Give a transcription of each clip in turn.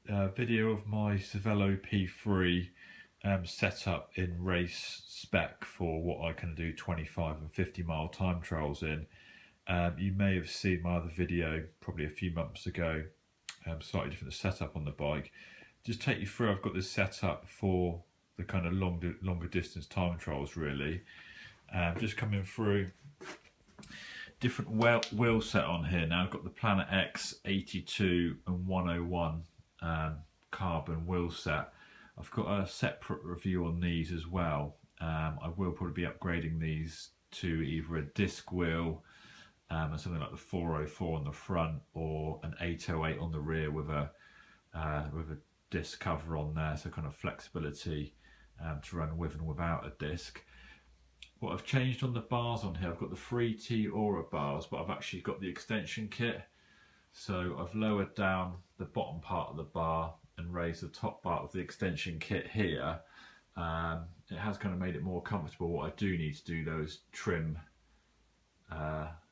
video of my Cervelo P3 setup in Race Spec for what I can do 25 and 50 mile time trials in. You may have seen my other video probably a few months ago, slightly different setup on the bike. Just take you through, I've got this setup for the kind of longer distance time trials really. Just coming through different wheel set on here now. I've got the Planet X 82 and 101 carbon wheel set. I've got a separate review on these as well. I will probably be upgrading these to either a disc wheel and something like the 404 on the front, or an 808 on the rear with a disc cover on there, so kind of flexibility to run with and without a disc. What I've changed on the bars on here, I've got the 3T Aura bars, but I've actually got the extension kit. So I've lowered down the bottom part of the bar and raised the top part of the extension kit here. It has kind of made it more comfortable. What I do need to do though is trim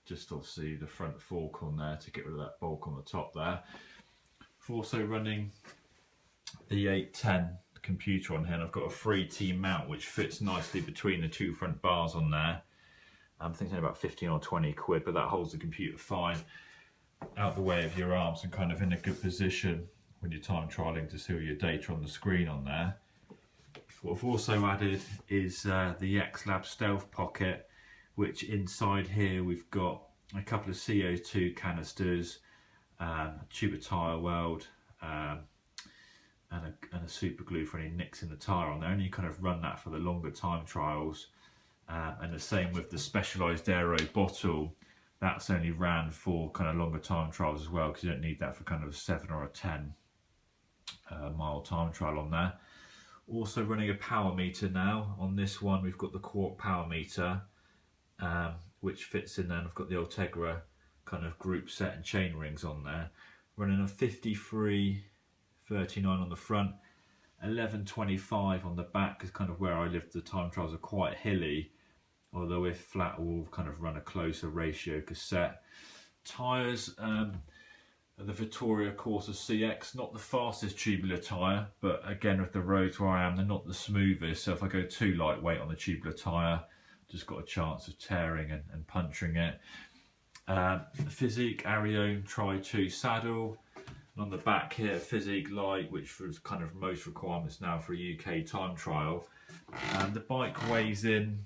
just obviously the front fork on there to get rid of that bulk on the top there. I'm also running the 810 computer on here, and I've got a 3T mount which fits nicely between the two front bars on there. I'm thinking about 15 or 20 quid, but that holds the computer fine out the way of your arms and kind of in a good position when you're time trialing to see all your data on the screen on there. What I've also added is the X-Lab Stealth Pocket, which inside here we've got a couple of CO2 canisters, a tube of tyre weld, and a super glue for any nicks in the tyre on there, and you kind of run that for the longer time trials. And the same with the Specialized Aero bottle, that's only ran for kind of longer time trials as well, because you don't need that for kind of a 7 or a 10 mile time trial on there. Also running a power meter now. On this one we've got the Qaurq power meter, which fits in there, and I've got the Ultegra kind of group set and chain rings on there. Running a 53 39 on the front, 1125 on the back, because kind of where I live the time trials are quite hilly, although if flat we'll kind of run a closer ratio cassette. Tyres, the Vittoria Corsa CX, not the fastest tubular tyre, but again with the roads where I am they're not the smoothest, so if I go too lightweight on the tubular tyre, just got a chance of tearing and puncturing it. Fizik ARIONE Tri-2 saddle. And on the back here, Fizik Light, which was kind of most requirements now for a UK time trial. The bike weighs in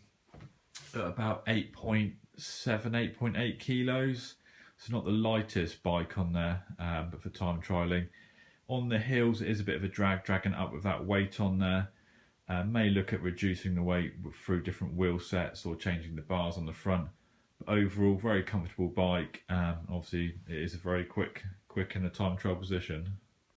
at about 8.7, 8.8 kilos. It's not the lightest bike on there, but for time trialing. On the hills, it is a bit of a drag, dragging up with that weight on there. May look at reducing the weight through different wheel sets or changing the bars on the front. But overall, very comfortable bike. Obviously, it is a very quick in a time trial position.